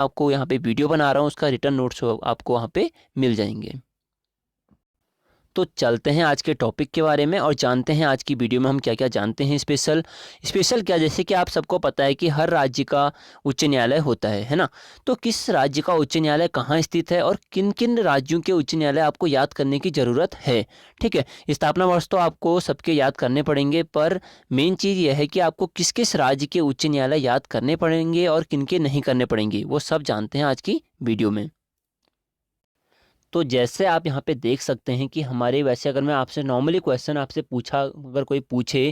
आपको यहाँ पे वीडियो बना रहा हूँ उसका रिटर्न नोट्स आपको वहाँ पे मिल जाएंगे। तो चलते हैं आज के टॉपिक के बारे में और जानते हैं आज की वीडियो में हम क्या क्या जानते हैं। स्पेशल क्या, जैसे कि आप सबको पता है कि हर राज्य का उच्च न्यायालय होता है ना। तो किस राज्य का उच्च न्यायालय कहाँ स्थित है और किन किन राज्यों के उच्च न्यायालय आपको याद करने की ज़रूरत है। ठीक है, स्थापना वर्ष तो आपको सबके याद करने पड़ेंगे, पर मेन चीज़ यह है कि आपको किस किस राज्य के उच्च न्यायालय याद करने पड़ेंगे और किन के नहीं करने पड़ेंगे, वो सब जानते हैं आज की वीडियो में। तो जैसे आप यहाँ पे देख सकते हैं कि हमारे, वैसे अगर मैं आपसे नॉर्मली क्वेश्चन आपसे पूछा, अगर कोई पूछे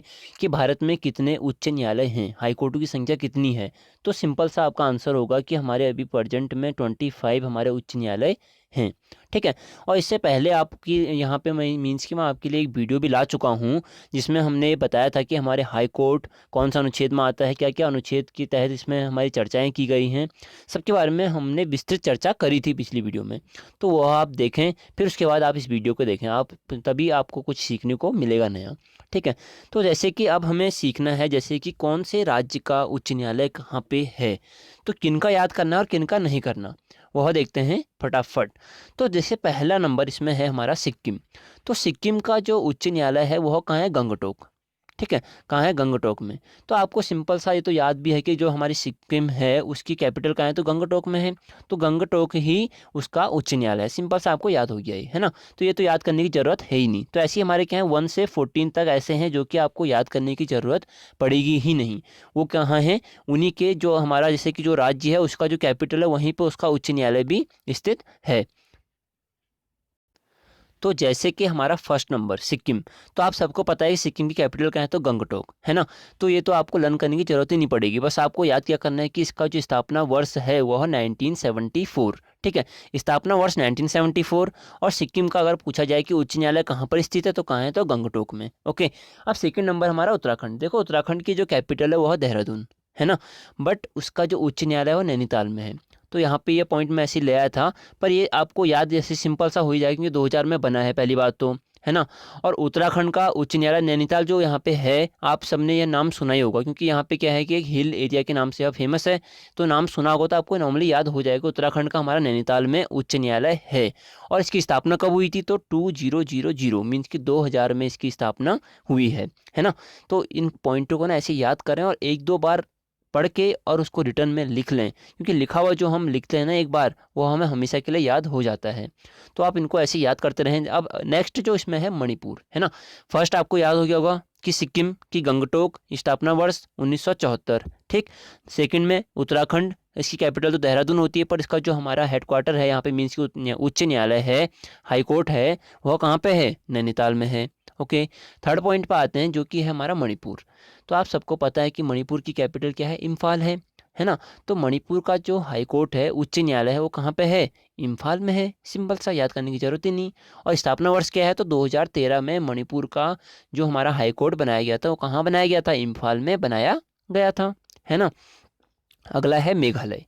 कि भारत में कितने उच्च न्यायालय हैं, हाई कोर्टों की संख्या कितनी है, तो सिंपल सा आपका आंसर होगा कि हमारे अभी प्रेजेंट में 25 हमारे उच्च न्यायालय हैं। ठीक है, और इससे पहले आपकी यहाँ पे मैं मीन्स कि मैं आपके लिए एक वीडियो भी ला चुका हूँ जिसमें हमने बताया था कि हमारे हाई कोर्ट कौन सा अनुच्छेद में आता है, क्या क्या अनुच्छेद के तहत इसमें हमारी चर्चाएँ की गई हैं, सबके बारे में हमने विस्तृत चर्चा करी थी पिछली वीडियो में। तो वह आप देखें, फिर उसके बाद आप इस वीडियो को देखें, आप तभी आपको कुछ सीखने को मिलेगा नया। ठीक है, तो जैसे कि अब हमें सीखना है जैसे कि कौन से राज्य का उच्च न्यायालय कहाँ पे है, तो किनका याद करना है और किनका नहीं करना, वह देखते हैं फटाफट। तो जैसे पहला नंबर इसमें है हमारा सिक्किम। तो सिक्किम का जो उच्च न्यायालय है वह कहाँ है, गंगटोक। ठीक है, कहाँ है, गंगटोक में। तो आपको सिंपल सा ये तो याद भी है कि जो हमारी सिक्किम है उसकी कैपिटल कहाँ है, तो गंगटोक में है। तो गंगटोक ही उसका उच्च न्यायालय है, सिंपल सा आपको याद हो गया है ना। तो ये तो याद करने की ज़रूरत है ही नहीं। तो ऐसे ही हमारे क्या है 1 से 14 तक ऐसे हैं जो कि आपको याद करने की ज़रूरत पड़ेगी ही नहीं। वो कहाँ हैं, उन्हीं के जो हमारा जैसे कि जो राज्य है उसका जो कैपिटल है वहीं पर उसका उच्च न्यायालय भी स्थित है। तो जैसे कि हमारा फर्स्ट नंबर सिक्किम, तो आप सबको पता है कि सिक्किम की कैपिटल क्या है, तो गंगटोक है ना। तो ये तो आपको लर्न करने की जरूरत ही नहीं पड़ेगी, बस आपको याद क्या करना है कि इसका जो स्थापना वर्ष है वह 1974। ठीक है, स्थापना वर्ष 1974। और सिक्किम का अगर पूछा जाए कि उच्च न्यायालय कहाँ पर स्थित है, तो कहाँ है, तो गंगटोक में। ओके, अब सेकंड नंबर हमारा उत्तराखंड। देखो उत्तराखंड की जो कैपिटल है वह देहरादून है ना, बट उसका जो उच्च न्यायालय है वो नैनीताल में है। तो यहाँ पे ये पॉइंट मैं ऐसे ले आया था, पर ये आपको याद जैसे सिंपल सा हो ही जाएगा क्योंकि 2000 में बना है पहली बात तो, है ना। और उत्तराखंड का उच्च न्यायालय नैनीताल जो यहाँ पे है, आप सबने ये नाम सुना ही होगा क्योंकि यहाँ पे क्या है कि एक हिल एरिया के नाम से यह फेमस है। तो नाम सुना होगा तो आपको नॉर्मली याद हो जाएगा, उत्तराखंड का हमारा नैनीताल में उच्च न्यायालय है। और इसकी स्थापना कब हुई थी, तो 2000 मीन्स कि 2000 में इसकी स्थापना हुई है ना। तो इन पॉइंटों को ना ऐसे याद करें और एक दो बार पढ़ के और उसको रिटर्न में लिख लें, क्योंकि लिखा हुआ जो हम लिखते हैं ना एक बार, वो हमें हमेशा के लिए याद हो जाता है। तो आप इनको ऐसे याद करते रहें। अब नेक्स्ट जो इसमें है मणिपुर है ना। फर्स्ट आपको याद हो गया होगा कि सिक्किम की गंगटोक, स्थापना वर्ष 1974। ठीक, सेकंड में उत्तराखंड, इसकी कैपिटल तो देहरादून होती है, पर इसका जो हमारा हेडक्वार्टर है यहाँ पे मीन्स की उच्च न्यायालय है, हाई कोर्ट है, वह कहाँ पे है, नैनीताल में है। ओके, थर्ड पॉइंट पे आते हैं जो कि है हमारा मणिपुर। तो आप सबको पता है कि मणिपुर की कैपिटल क्या है, इम्फाल है ना। तो मणिपुर का जो हाई कोर्ट है, उच्च न्यायालय है, वो कहाँ पे है, इम्फाल में है। सिंपल सा, याद करने की जरूरत ही नहीं। और स्थापना वर्ष क्या है, तो 2013 में मणिपुर का जो हमारा हाई कोर्ट बनाया गया था वो कहाँ बनाया गया था, इम्फाल में बनाया गया था, है ना। अगला है मेघालय।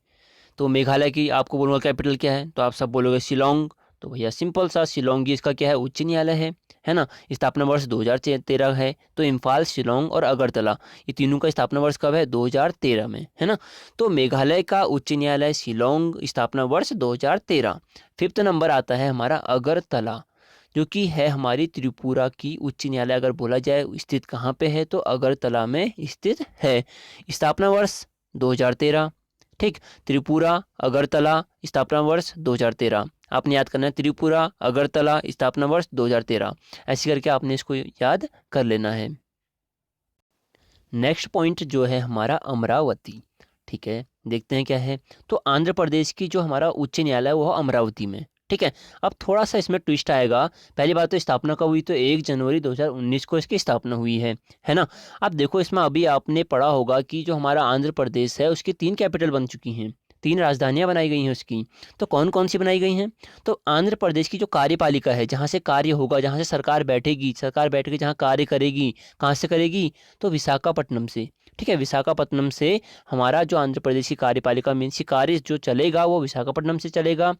तो मेघालय की आपको बोलूँगा कैपिटल क्या है, तो आप सब बोलोगे शिलोंग। तो भैया सिंपल सा, शिलोंग ही इसका क्या है, उच्च न्यायालय है ना। स्थापना वर्ष 2013 है। तो इम्फाल, शिलोंग और अगरतला, ये तीनों का स्थापना वर्ष कब है, 2013 में, है ना। तो मेघालय का उच्च न्यायालय शिलोंग, स्थापना वर्ष 2013। फिफ्थ नंबर आता है हमारा अगरतला, जो कि है हमारी त्रिपुरा की उच्च न्यायालय। अगर बोला जाए स्थित कहाँ पे है, तो अगरतला में स्थित है। स्थापना वर्ष 2013। ठीक, त्रिपुरा, अगरतला, स्थापना वर्ष 2013। आपने याद करना है, त्रिपुरा, अगरतला, स्थापना वर्ष 2013। ऐसे करके आपने इसको याद कर लेना है। नेक्स्ट पॉइंट जो है हमारा अमरावती। ठीक है, देखते हैं क्या है। तो आंध्र प्रदेश की जो हमारा उच्च न्यायालय है वो अमरावती में। ठीक है, अब थोड़ा सा इसमें ट्विस्ट आएगा। पहली बात तो स्थापना कब हुई, तो 1 जनवरी 2019 को इसकी स्थापना हुई है ना। अब देखो इसमें अभी आपने पढ़ा होगा कि जो हमारा आंध्र प्रदेश है उसकी 3 कैपिटल बन चुकी हैं, 3 राजधानियां बनाई गई हैं उसकी। तो कौन कौन सी बनाई गई हैं, तो आंध्र प्रदेश की जो कार्यपालिका है, जहाँ से कार्य होगा, जहाँ से सरकार बैठेगी, सरकार बैठ के जहाँ कार्य करेगी, कहाँ से करेगी, तो विशाखापट्टनम से। ठीक है, विशाखापट्टनम से हमारा जो आंध्र प्रदेश की कार्यपालिका मीन्स की कार्य जो चलेगा वो विशाखापट्टनम से चलेगा।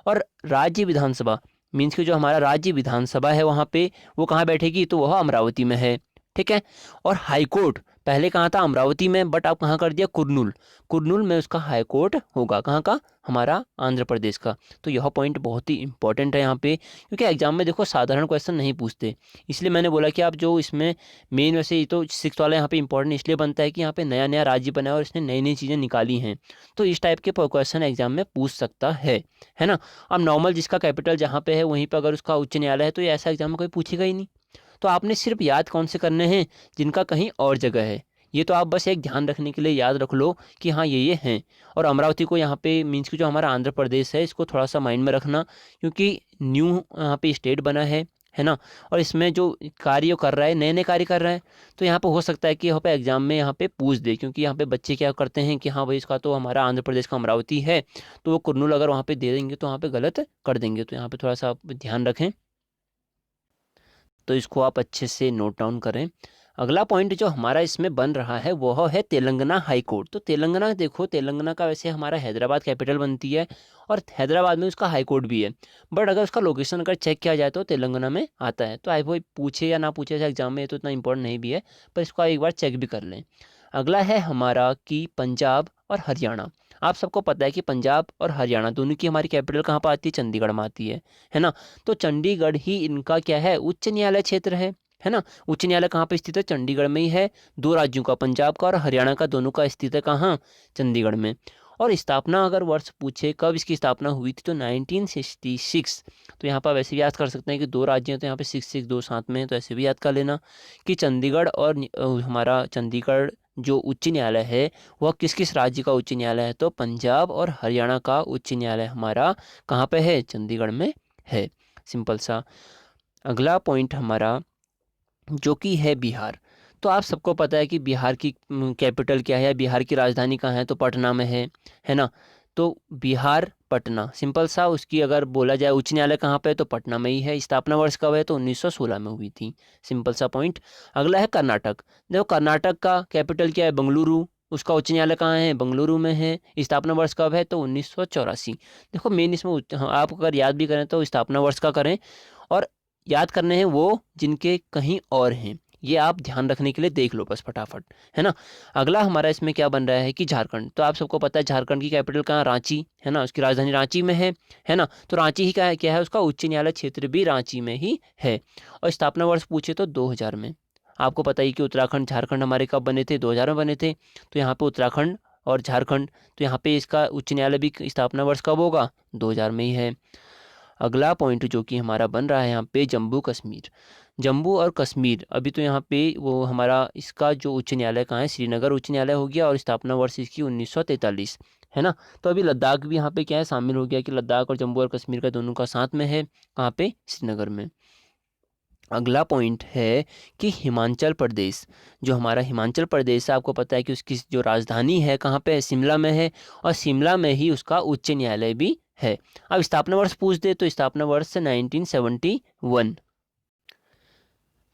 और राज्य विधानसभा मीन्स की जो हमारा राज्य विधानसभा है वहाँ पे, वो कहाँ बैठेगी, तो वह अमरावती में है। ठीक है, और हाई कोर्ट पहले कहाँ था, अमरावती में, बट अब कहाँ कर दिया, कुर्नूल। कुर्नूल में उसका हाई कोर्ट होगा, कहाँ का, हमारा आंध्र प्रदेश का। तो यह पॉइंट बहुत ही इंपॉर्टेंट है यहाँ पे, क्योंकि एग्जाम में देखो साधारण क्वेश्चन नहीं पूछते, इसलिए मैंने बोला कि आप जो इसमें मेन, वैसे ये तो सिक्स वाला यहाँ पे इंपॉर्टेंट इसलिए बनता है कि यहाँ पे नया नया राज्य बना है और इसने नई नई चीज़ें निकाली हैं, तो इस टाइप के क्वेश्चन एग्जाम में पूछ सकता है ना। अब नॉर्मल जिसका कैपिटल जहाँ पे है वहीं पर अगर उसका उच्च न्यायालय है तो ये ऐसा एग्जाम में कोई पूछेगा ही नहीं। तो आपने सिर्फ याद कौन से करने हैं, जिनका कहीं और जगह है। ये तो आप बस एक ध्यान रखने के लिए याद रख लो कि हाँ ये हैं। और अमरावती को यहाँ पे मीन्स कि जो हमारा आंध्र प्रदेश है इसको थोड़ा सा माइंड में रखना, क्योंकि न्यू यहाँ पे स्टेट बना है ना। और इसमें जो कार्य कर रहा है, नए नए कार्य कर रहा है, तो यहाँ पे हो सकता है कि यहाँ पे एग्जाम में यहाँ पे पूछ दे, क्योंकि यहाँ पे बच्चे क्या करते हैं कि हाँ भाई इसका तो हमारा आंध्र प्रदेश का अमरावती है, तो वो कुर्नूल अगर वहाँ पे दे देंगे तो वहाँ पे गलत कर देंगे। तो यहाँ पे थोड़ा सा आप ध्यान रखें, तो इसको आप अच्छे से नोट डाउन करें। अगला पॉइंट जो हमारा इसमें बन रहा है वह है तेलंगाना हाई कोर्ट। तो तेलंगाना देखो, तेलंगाना का वैसे हमारा हैदराबाद कैपिटल बनती है और हैदराबाद में उसका हाई कोर्ट भी है, बट अगर उसका लोकेशन अगर चेक किया जाए तो तेलंगाना में आता है। तो आई वो पूछे या ना पूछे एग्जाम में, ये तो इतना इंपॉर्टेंट नहीं भी है, पर इसको एक बार चेक भी कर लें। अगला है हमारा कि पंजाब और हरियाणा। आप सबको पता है कि पंजाब और हरियाणा दोनों की हमारी कैपिटल कहाँ पर आती है, चंडीगढ़ में आती है ना। तो चंडीगढ़ ही इनका क्या है, उच्च न्यायालय क्षेत्र है ना। उच्च न्यायालय कहाँ पे स्थित है, चंडीगढ़ में ही है। दो राज्यों का, पंजाब का और हरियाणा का, दोनों का स्थित है कहाँ, चंडीगढ़ में। और स्थापना अगर वर्ष पूछे कब इसकी स्थापना हुई थी, तो 1966। तो यहाँ पर वैसे भी याद कर सकते हैं कि दो राज्य हैं तो यहाँ पे 66 दो साथ में है, तो ऐसे भी याद कर लेना कि चंडीगढ़ और हमारा चंडीगढ़ जो उच्च न्यायालय है वह किस किस राज्य का उच्च न्यायालय है, तो पंजाब और हरियाणा का उच्च न्यायालय हमारा कहाँ पे है, चंडीगढ़ में है। सिंपल सा। अगला पॉइंट हमारा जो कि है बिहार। तो आप सबको पता है कि बिहार की कैपिटल क्या है, बिहार की राजधानी कहाँ है, तो पटना में है ना। तो बिहार पटना, सिंपल सा। उसकी अगर बोला जाए उच्च न्यायालय कहाँ पे है, तो पटना में ही है। स्थापना वर्ष कब है, तो 1916 में हुई थी। सिंपल सा पॉइंट। अगला है कर्नाटक। देखो कर्नाटक का कैपिटल क्या है, बेंगलुरु। उसका उच्च न्यायालय कहाँ है, बेंगलुरु में है। स्थापना वर्ष कब है, तो 1984। देखो मेन इसमें आप अगर याद भी करें तो स्थापना वर्ष का करें, और याद करने हैं वो जिनके कहीं और हैं। ये आप ध्यान रखने के लिए देख लो बस फटाफट, है ना। अगला हमारा इसमें क्या बन रहा है कि झारखंड। तो आप सबको पता है झारखंड की कैपिटल कहाँ, रांची, है ना। उसकी राजधानी रांची में है ना। तो रांची ही क्या है उसका उच्च न्यायालय क्षेत्र भी रांची में ही है। और स्थापना वर्ष पूछे तो 2000 में। आपको पता ही कि उत्तराखंड झारखंड हमारे कब बने थे, 2000 में बने थे। तो यहाँ पे उत्तराखंड और झारखंड, तो यहाँ पे इसका उच्च न्यायालय भी स्थापना वर्ष कब होगा, 2000 में ही है। अगला पॉइंट जो कि हमारा बन रहा है यहाँ पे, जम्मू कश्मीर। जम्मू और कश्मीर अभी तो यहाँ पे वो हमारा इसका जो उच्च न्यायालय कहाँ है, श्रीनगर उच्च न्यायालय हो गया, और स्थापना वर्ष इसकी 1943, है ना। तो अभी लद्दाख भी यहाँ पे क्या है, शामिल हो गया कि लद्दाख और जम्मू और कश्मीर का दोनों का साथ में है, कहाँ पे, श्रीनगर में। अगला पॉइंट है कि हिमाचल प्रदेश। जो हमारा हिमाचल प्रदेश है, आपको पता है कि उसकी जो राजधानी है कहाँ पे है, शिमला में है, और शिमला में ही उसका उच्च न्यायालय भी है। अब स्थापना वर्ष पूछ दे तो स्थापना वर्ष 1971।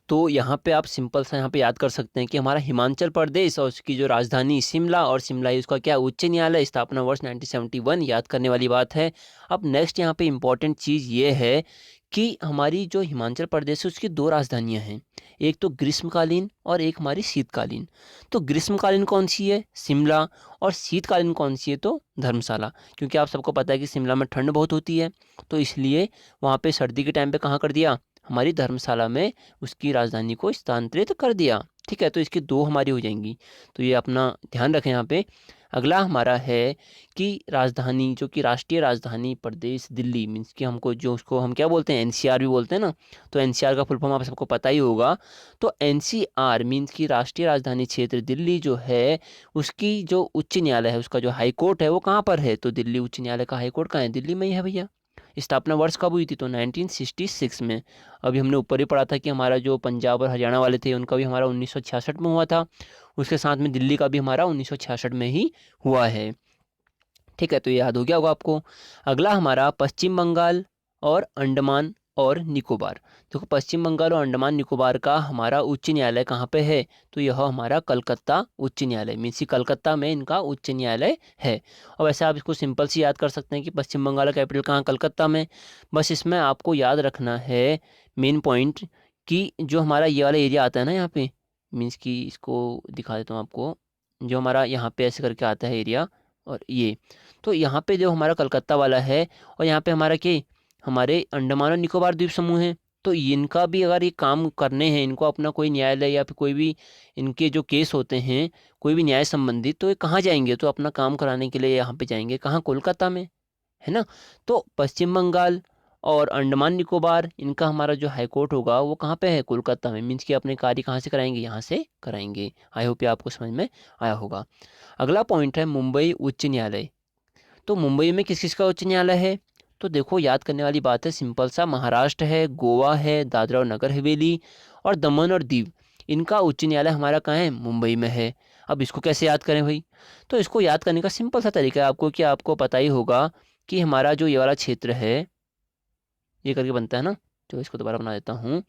तो यहाँ पे आप सिंपल सा यहाँ पे याद कर सकते हैं कि हमारा हिमाचल प्रदेश और उसकी जो राजधानी शिमला, और शिमला ही उसका क्या, उच्च न्यायालय, स्थापना वर्ष 1971, याद करने वाली बात है। अब नेक्स्ट यहाँ पे इम्पॉर्टेंट चीज़ ये है कि हमारी जो हिमाचल प्रदेश है उसकी दो राजधानियाँ हैं, एक तो ग्रीष्मकालीन और एक हमारी शीतकालीन। तो ग्रीष्मकालीन कौन सी है, शिमला, और शीतकालीन कौन सी है, तो धर्मशाला। क्योंकि आप सबको पता है कि शिमला में ठंड बहुत होती है, तो इसलिए वहाँ पे सर्दी के टाइम पे कहाँ कर दिया, हमारी धर्मशाला में उसकी राजधानी को स्थानांतरित कर दिया। ठीक है, तो इसकी दो हमारी हो जाएंगी, तो ये अपना ध्यान रखें यहाँ पे। अगला हमारा है कि राजधानी, जो कि राष्ट्रीय राजधानी प्रदेश दिल्ली, मीन्स कि हमको जो उसको हम क्या बोलते हैं, एनसीआर भी बोलते हैं ना। तो एनसीआर का फुल फॉर्म आप सबको पता ही होगा। तो एनसीआर मीन्स कि राष्ट्रीय राजधानी क्षेत्र दिल्ली जो है, उसकी जो उच्च न्यायालय है, उसका जो हाई कोर्ट है वो कहाँ पर है, तो दिल्ली उच्च न्यायालय का हाई कोर्ट कहाँ है, दिल्ली में ही है भैया। स्थापना वर्ष कब हुई थी, तो 1966 में। अभी हमने ऊपर ही पढ़ा था कि हमारा जो पंजाब और हरियाणा वाले थे उनका भी हमारा 1966 में हुआ था। उसके साथ में दिल्ली का भी हमारा 1966 में ही हुआ है। ठीक है, तो ये याद हो गया होगा आपको। अगला हमारा पश्चिम बंगाल और अंडमान और निकोबार। देखो पश्चिम बंगाल और अंडमान निकोबार का हमारा उच्च न्यायालय कहाँ पे है, तो यह हमारा कलकत्ता उच्च न्यायालय, मीन्स कलकत्ता में इनका उच्च न्यायालय है। और वैसे आप इसको सिंपल से याद कर सकते हैं कि पश्चिम बंगाल का कैपिटल कहाँ, कलकत्ता में। बस इसमें आपको याद रखना है मेन पॉइंट कि जो हमारा ये वाला एरिया आता है ना यहाँ पे, मीन्स कि इसको दिखा देता हूँ आपको, जो हमारा यहाँ पे ऐसे करके आता है एरिया, और ये तो यहाँ पे जो हमारा कलकत्ता वाला है, और यहाँ पे हमारा क्या, हमारे अंडमान और निकोबार द्वीप समूह है। तो इनका भी अगर ये काम करने हैं, इनको अपना कोई न्यायालय या फिर कोई भी इनके जो केस होते हैं कोई भी न्याय संबंधित, तो ये कहाँ जाएंगे, तो अपना काम कराने के लिए यहाँ पे जाएंगे, कहाँ, कोलकाता में, है ना। तो पश्चिम बंगाल और अंडमान निकोबार, इनका हमारा जो हाई कोर्ट होगा वो कहाँ पे है, कोलकाता में। मीन्स कि अपने कार्य कहाँ से कराएंगे, यहाँ से कराएंगे। आई होप ये आपको समझ में आया होगा। अगला पॉइंट है मुंबई उच्च न्यायालय। तो मुंबई में किस किस का उच्च न्यायालय है, तो देखो याद करने वाली बात है, सिंपल सा, महाराष्ट्र है, गोवा है, दादरा और नगर हवेली और दमन और दीव, इनका उच्च न्यायालय हमारा कहाँ है, मुंबई में है। अब इसको कैसे याद करें भाई, तो इसको याद करने का सिंपल सा तरीका है आपको, कि आपको पता ही होगा कि हमारा जो ये वाला क्षेत्र है, ये करके बनता है ना, तो इसको दोबारा बना देता हूँ,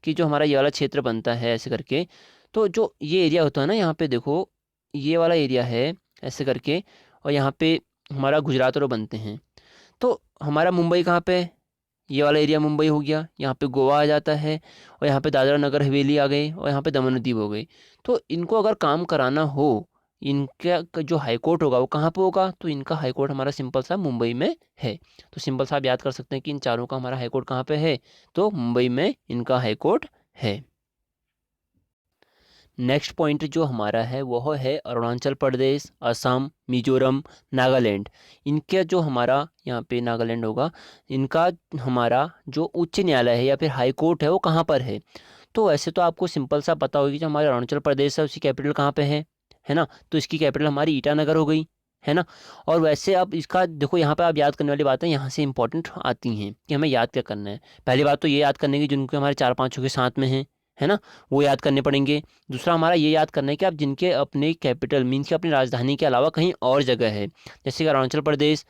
कि जो हमारा ये वाला क्षेत्र बनता है ऐसे करके, तो जो ये एरिया होता है ना, यहाँ पे देखो ये वाला एरिया है ऐसे करके, और यहाँ पे हमारा गुजरात और बनते हैं। तो हमारा मुंबई कहाँ पे है, ये वाला एरिया मुंबई हो गया, यहाँ पे गोवा आ जाता है, और यहाँ पे दादरा नगर हवेली आ गई, और यहाँ पे दमन और दीव हो गई। तो इनको अगर काम कराना हो, इनका जो हाई कोर्ट होगा वो कहाँ पे होगा, तो इनका हाई कोर्ट हमारा सिंपल सा मुंबई में है। तो सिंपल सा आप याद कर सकते हैं कि इन चारों का हमारा हाई कोर्ट कहाँ पे है, तो मुंबई में इनका हाई कोर्ट है। नेक्स्ट पॉइंट जो हमारा है वह है अरुणाचल प्रदेश, असम, मिजोरम, नागालैंड। इनका जो हमारा यहाँ पे नागालैंड होगा, इनका हमारा जो उच्च न्यायालय है या फिर हाई कोर्ट है वो कहाँ पर है। तो वैसे तो आपको सिंपल सा पता होगी, जो हमारा अरुणाचल प्रदेश है उसकी कैपिटल कहाँ पे है ना, तो इसकी कैपिटल हमारी ईटानगर हो गई, है ना। और वैसे अब इसका देखो, यहाँ पे आप याद करने वाली बातें यहाँ से इंपॉर्टेंट आती हैं कि हमें याद क्या करना है। पहली बात तो ये याद करने की जिनके हमारे चार पाँचों के साथ में हैं, है ना, वो याद करने पड़ेंगे। दूसरा हमारा ये याद करना है कि आप जिनके अपने कैपिटल मीन्स के अपनी राजधानी के अलावा कहीं और जगह है, जैसे कि अरुणाचल प्रदेश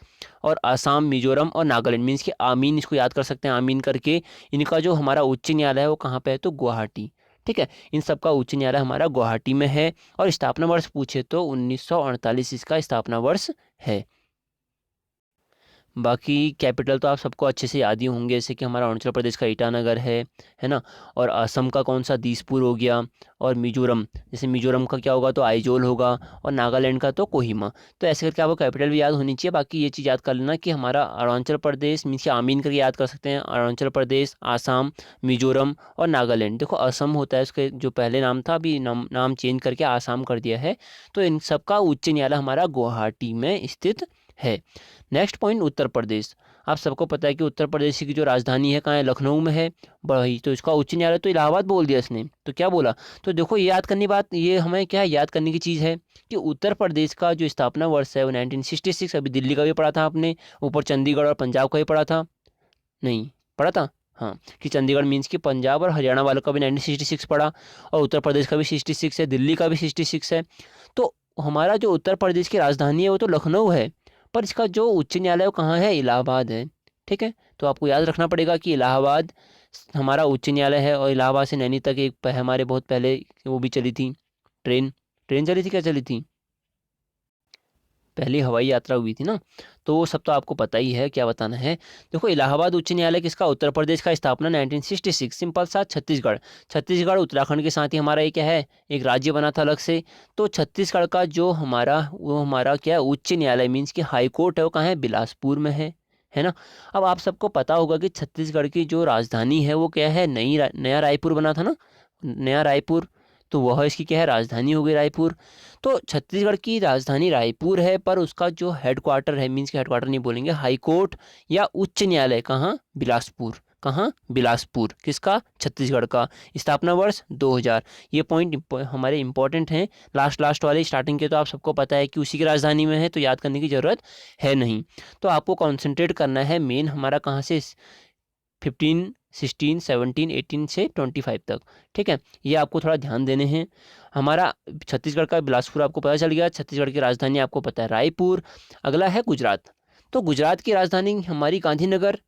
और आसाम, मिजोरम और नागालैंड, मीन्स के आमीन, इसको याद कर सकते हैं आमीन करके। इनका जो हमारा उच्च न्यायालय है वो कहाँ पे है, तो गुवाहाटी, ठीक है। इन सब का उच्च न्यायालय हमारा गुवाहाटी में है। और स्थापना वर्ष पूछे तो 1948 इसका स्थापना वर्ष है। बाकी कैपिटल तो आप सबको अच्छे से याद ही होंगे, जैसे कि हमारा अरुणाचल प्रदेश का ईटानगर है ना, और असम का कौन सा, दिसपुर हो गया, और मिजोरम, जैसे मिजोरम का क्या होगा, तो आइजोल होगा, और नागालैंड का तो कोहिमा। तो ऐसे करके आपको कैपिटल भी याद होनी चाहिए। बाकी ये चीज़ याद कर लेना कि हमारा अरुणाचल प्रदेश मीन्स कि आमीन करके याद कर सकते हैं, अरुणाचल प्रदेश, आसाम, मिजोरम और नागालैंड। देखो असम होता है, उसके जो पहले नाम था अभी नाम चेंज करके आसाम कर दिया है। तो इन सब का उच्च न्यायालय हमारा गुवाहाटी में स्थित है। Next point, Uttar Pradesh. आप सबको पता है कि उत्तर प्रदेश की जो राजधानी है कहाँ है, लखनऊ में है। बड़ी तो इसका उच्च न्यायालय तो इलाहाबाद बोल दिया इसने, तो क्या बोला, तो देखो ये याद करनी बात, ये हमें क्या है, याद करने की चीज़ है कि उत्तर प्रदेश का जो स्थापना वर्ष है वो 1966। अभी दिल्ली का भी पढ़ा था आपने, ऊपर चंडीगढ़ और पंजाब का भी पढ़ा था, नहीं पढ़ा था, हाँ, कि चंडीगढ़ मीन्स कि पंजाब और हरियाणा वालों का भी 1966 पढ़ा, और उत्तर प्रदेश का भी 66 है, दिल्ली का भी 66 है। तो हमारा जो उत्तर प्रदेश की राजधानी है वो तो लखनऊ है, पर इसका जो उच्च न्यायालय वो कहाँ है, इलाहाबाद है, ठीक है। तो आपको याद रखना पड़ेगा कि इलाहाबाद हमारा उच्च न्यायालय है, और इलाहाबाद से नैनी तक एक हमारे बहुत पहले वो भी चली थी, ट्रेन ट्रेन चली थी, क्या चली थी, पहली हवाई यात्रा हुई थी ना। तो वो सब तो आपको पता ही है, क्या बताना है। देखो इलाहाबाद उच्च न्यायालय किसका, उत्तर प्रदेश का, स्थापना 1966, सिंपल सा, छत्तीसगढ़। छत्तीसगढ़ उत्तराखंड के साथ ही हमारा ये क्या है, एक राज्य बना था अलग से। तो छत्तीसगढ़ का जो हमारा वो हमारा क्या है, उच्च न्यायालय मीन्स कि हाई कोर्ट है वो कहाँ है, बिलासपुर में है ना। अब आप सबको पता होगा कि छत्तीसगढ़ की जो राजधानी है वो क्या है, नया रायपुर बना था ना, नया रायपुर। तो वह इसकी क्या है, राजधानी हो गई रायपुर। तो छत्तीसगढ़ की राजधानी रायपुर है, पर उसका जो हेडक्वार्टर है, मीन्स के हेडक्वार्टर नहीं बोलेंगे, हाई कोर्ट या उच्च न्यायालय कहाँ, बिलासपुर, कहाँ, बिलासपुर, किसका, छत्तीसगढ़ का। स्थापना वर्ष 2000। ये पॉइंट हमारे इंपॉर्टेंट हैं, लास्ट लास्ट वाले, स्टार्टिंग के तो आप सबको पता है कि उसी की राजधानी में है, तो याद करने की ज़रूरत है नहीं। तो आपको कॉन्सेंट्रेट करना है मेन हमारा कहाँ से, 15, 16, 17, 18 से 25 तक, ठीक है। ये आपको थोड़ा ध्यान देने हैं। हमारा छत्तीसगढ़ का बिलासपुर आपको पता चल गया, छत्तीसगढ़ की राजधानी आपको पता है रायपुर। अगला है गुजरात। तो गुजरात की राजधानी हमारी गांधीनगर,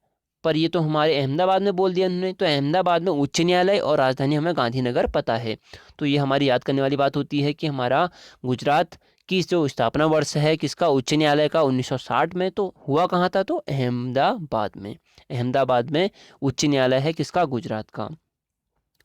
पर ये तो हमारे अहमदाबाद में बोल दिया उन्होंने, तो अहमदाबाद में उच्च न्यायालय और राजधानी हमें गांधीनगर पता है। तो ये हमारी याद करने वाली बात होती है कि हमारा गुजरात की जो स्थापना वर्ष है किसका, उच्च न्यायालय का, 1960 में। तो हुआ कहाँ था, तो अहमदाबाद में। अहमदाबाद में उच्च न्यायालय है किसका, गुजरात का।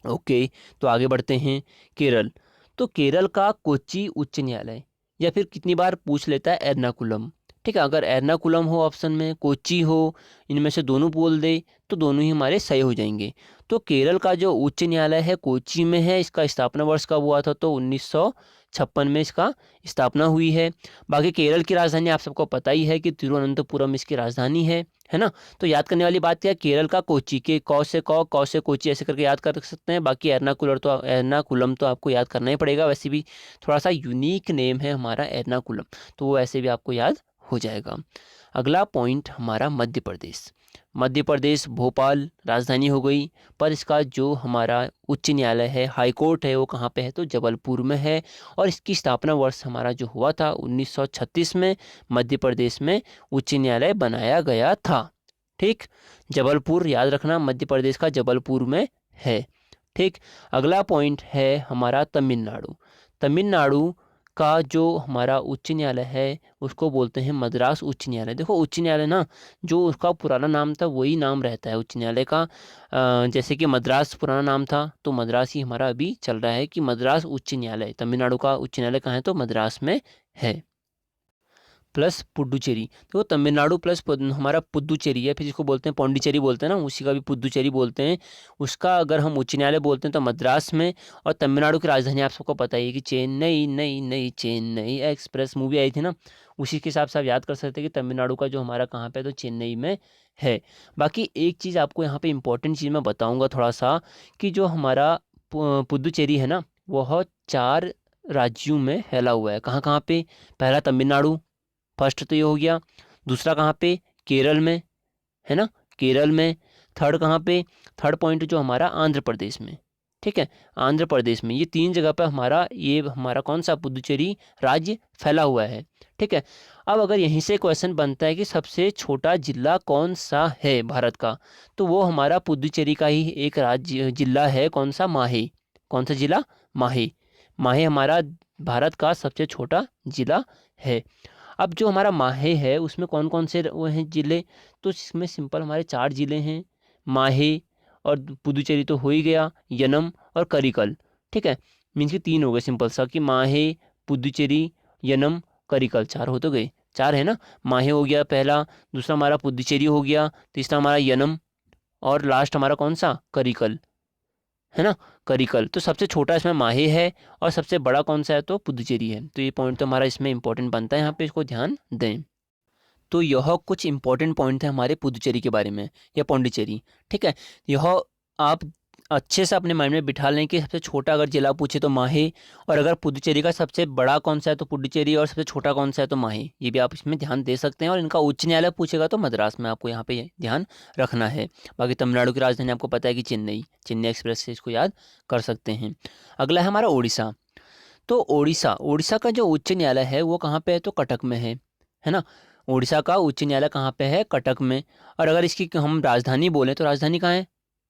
ओके, तो आगे बढ़ते हैं, केरल। तो केरल का कोच्चि उच्च न्यायालय, या फिर कितनी बार पूछ लेता है एर्नाकुलम। ठीक है, अगर एर्नाकुलम हो ऑप्शन में, कोच्चि हो, इनमें से दोनों बोल दे तो दोनों ही हमारे सही हो जाएंगे। तो केरल का जो उच्च न्यायालय है कोच्चि में है। इसका स्थापना वर्ष कब हुआ था? तो 1956 में इसका स्थापना हुई है। बाकी केरल की राजधानी आप सबको पता ही है कि तिरुवनंतपुरम इसकी राजधानी है ना। तो याद करने वाली बात क्या है? केरल का कोच्चि, के कौ से कोच्चि ऐसे करके याद कर सकते हैं। बाकी एर्नाकुलम तो आपको याद करना ही पड़ेगा, वैसे भी थोड़ा सा यूनिक नेम है हमारा एर्नाकुलम, तो वो ऐसे भी आपको याद हो जाएगा। अगला पॉइंट हमारा मध्य प्रदेश। मध्य प्रदेश भोपाल राजधानी हो गई, पर इसका जो हमारा उच्च न्यायालय है, हाई कोर्ट है, वो कहाँ पे है? तो जबलपुर में है। और इसकी स्थापना वर्ष हमारा जो हुआ था 1936 में मध्य प्रदेश में उच्च न्यायालय बनाया गया था। ठीक, जबलपुर याद रखना, मध्य प्रदेश का जबलपुर में है। ठीक, अगला पॉइंट है हमारा तमिलनाडु। तमिलनाडु का जो हमारा उच्च न्यायालय है उसको बोलते हैं मद्रास उच्च न्यायालय। देखो उच्च न्यायालय ना, जो उसका पुराना नाम था वही नाम रहता है उच्च न्यायालय का। जैसे कि मद्रास पुराना नाम था तो मद्रास ही हमारा अभी चल रहा है कि मद्रास उच्च न्यायालय। तमिलनाडु का उच्च न्यायालय कहाँ है? तो मद्रास में है। प्लस पुडुचेरी, तो तमिलनाडु प्लस हमारा पुदुचेरी है, फिर जिसको बोलते हैं पौंडीचेरी बोलते हैं ना, उसी का भी पुदुचेरी बोलते हैं। उसका अगर हम उच्च न्यायालय बोलते हैं तो मद्रास में। और तमिलनाडु की राजधानी आप सबको पता ही है कि चेन्नई, नई नई चेन्नई एक्सप्रेस मूवी आई थी ना, उसी के हिसाब से आप याद कर सकते हैं कि तमिलनाडु का जो हमारा कहाँ पे है? तो चेन्नई में है। बाकी एक चीज़ आपको यहाँ पे इंपॉर्टेंट चीज़ मैं बताऊँगा थोड़ा सा, कि जो हमारा पुदुचेरी है ना, वह 4 राज्यों में फैला हुआ है। कहाँ कहाँ पे? पहला तमिलनाडु, फर्स्ट तो ये हो गया। दूसरा कहाँ पे? केरल में, है ना, केरल में। थर्ड कहाँ पे? थर्ड पॉइंट जो हमारा आंध्र प्रदेश में। ठीक है, आंध्र प्रदेश में। ये 3 जगह पे हमारा कौन सा पुदुचेरी राज्य फैला हुआ है। ठीक है, अब अगर यहीं से क्वेश्चन बनता है कि सबसे छोटा जिला कौन सा है भारत का, तो वो हमारा पुदुचेरी का ही एक राज्य जिला है। कौन सा? माहे। कौन सा जिला? माहे। माहे हमारा भारत का सबसे छोटा जिला है। अब जो हमारा माहे है उसमें कौन कौन से वो हैं जिले? तो इसमें सिंपल हमारे 4 जिले हैं, माहे और पुदुचेरी तो हो ही गया, यनम और करिकल। ठीक है, मीन्स कि 3 हो गए सिंपल सा, कि माहे, पुदुचेरी, यनम, करिकल, 4 हो तो गए, 4 है ना। माहे हो गया पहला, दूसरा हमारा पुदुचेरी हो गया, तीसरा हमारा यनम, और लास्ट हमारा कौन सा? करिकल, है ना, करिकल। तो सबसे छोटा इसमें माहे है और सबसे बड़ा कौन सा है? तो पुदुचेरी है। तो ये पॉइंट तो हमारा इसमें इंपॉर्टेंट बनता है, यहाँ पे इसको ध्यान दें। तो यह कुछ इंपॉर्टेंट पॉइंट थे हमारे पुदुचेरी के बारे में या पौंडीचेरी। ठीक है, यह आप अच्छे से अपने माइंड में बिठा लें कि सबसे छोटा अगर जिला पूछे तो माहे, और अगर पुदुचेरी का सबसे बड़ा कौन सा है तो पुडुचेरी, और सबसे छोटा कौन सा है तो माहे। ये भी आप इसमें ध्यान दे सकते हैं। और इनका उच्च न्यायालय पूछेगा तो मद्रास में, आपको यहाँ पे ध्यान रखना है। बाकी तमिलनाडु की राजधानी आपको पता है कि चेन्नई, चेन्नई एक्सप्रेस से इसको याद कर सकते हैं। अगला है हमारा ओडिशा। तो ओडिशा, ओडिशा का जो उच्च न्यायालय है वो कहाँ पे है? तो कटक में है ना। ओडिशा का उच्च न्यायालय कहाँ पे है? कटक में। और अगर इसकी हम राजधानी बोलें तो राजधानी कहाँ है?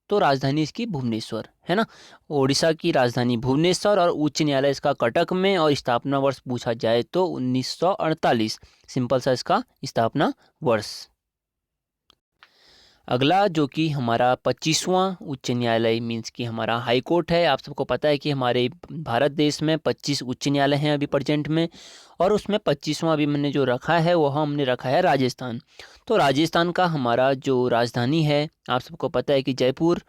तो राजधानी इसकी भुवनेश्वर, है ना। ओडिशा की राजधानी भुवनेश्वर और उच्च न्यायालय इसका कटक में। और स्थापना वर्ष पूछा जाए तो 1948, सिंपल सा इसका स्थापना वर्ष। अगला जो कि हमारा 25वां उच्च न्यायालय मीन्स कि हमारा हाई कोर्ट है। आप सबको पता है कि हमारे भारत देश में 25 उच्च न्यायालय हैं अभी प्रेजेंट में, और उसमें 25वां अभी मैंने जो रखा है वह हमने रखा है राजस्थान। तो राजस्थान का हमारा जो राजधानी है आप सबको पता है कि जयपुर,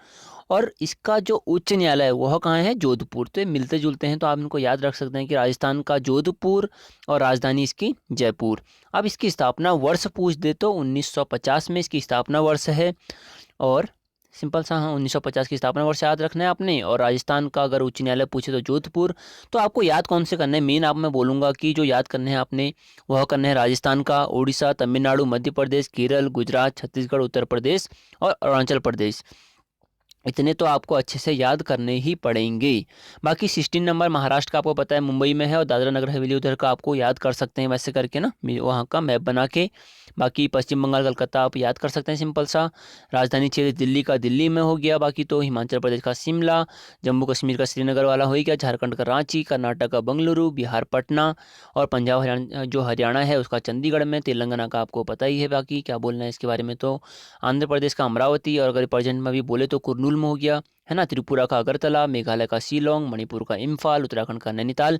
और इसका जो उच्च न्यायालय है वह कहाँ है? जोधपुर। तो ये मिलते जुलते हैं, तो आप इनको याद रख सकते हैं कि राजस्थान का जोधपुर और राजधानी इसकी जयपुर। अब इसकी स्थापना वर्ष पूछ दे तो 1950 में इसकी स्थापना वर्ष है। और सिंपल सा, हाँ, 1950 की स्थापना वर्ष याद रखना है आपने। और राजस्थान का अगर उच्च न्यायालय पूछे तो जोधपुर। तो आपको याद कौन से करने हैं? मेन आप मैं बोलूँगा कि जो याद करने हैं आपने वह करने हैं राजस्थान का, उड़ीसा, तमिलनाडु, मध्य प्रदेश, केरल, गुजरात, छत्तीसगढ़, उत्तर प्रदेश और अरुणाचल प्रदेश। इतने तो आपको अच्छे से याद करने ही पड़ेंगे। बाकी 16 नंबर महाराष्ट्र का आपको पता है मुंबई में है, और दादरा नगर हवेली उधर का आपको याद कर सकते हैं वैसे करके ना, वहाँ का मैप बना के। बाकी पश्चिम बंगाल कलकत्ता आप याद कर सकते हैं सिंपल सा। राजधानी क्षेत्र दिल्ली का दिल्ली में हो गया। बाकी तो हिमाचल प्रदेश का शिमला, जम्मू कश्मीर का श्रीनगर वाला हो ही गया, झारखंड का रांची, कर्नाटक का बेंगलुरु, बिहार पटना, और पंजाब हरियाणा जो हरियाणा है उसका चंडीगढ़ में, तेलंगाना का आपको पता ही है। बाकी क्या बोलना है इसके बारे में? तो आंध्र प्रदेश का अमरावती, और अगर प्रेजेंट में भी बोले तो कुर्नूल में हो गया, है ना, त्रिपुरा का अगरतला, मेघालय का शिलोंग, मणिपुर का इम्फाल, उत्तराखंड का नैनीताल।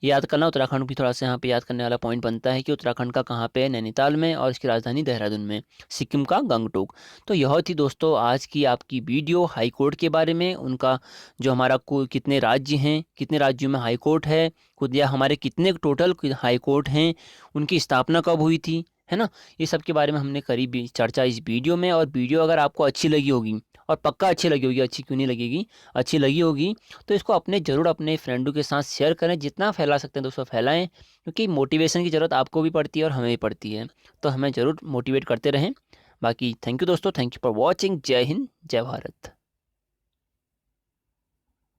याद करना, उत्तराखंड भी थोड़ा सा यहाँ पे याद करने वाला पॉइंट बनता है कि उत्तराखंड का कहाँ पे है, नैनीताल में, और इसकी राजधानी देहरादून में। सिक्किम का गंगटोक। तो यह थी दोस्तों आज की आपकी वीडियो हाई कोर्ट के बारे में, उनका जो हमारा कितने राज्य हैं, कितने राज्यों में हाई कोर्ट है, खुद या हमारे कितने टोटल हाई कोर्ट हैं, उनकी स्थापना कब हुई थी, है ना, ये सब के बारे में हमने करी भी चर्चा इस वीडियो में। और वीडियो अगर आपको अच्छी लगी होगी, और पक्का अच्छी लगी होगी, अच्छी क्यों नहीं लगेगी, अच्छी लगी होगी, तो इसको ज़रूर अपने फ्रेंडों के साथ शेयर करें, जितना फैला सकते हैं दोस्तों फैलाएं, क्योंकि मोटिवेशन की ज़रूरत आपको भी पड़ती है और हमें भी पड़ती है, तो हमें ज़रूर मोटिवेट करते रहें। बाकी थैंक यू दोस्तों, थैंक यू फॉर वॉचिंग। जय हिंद, जय भारत।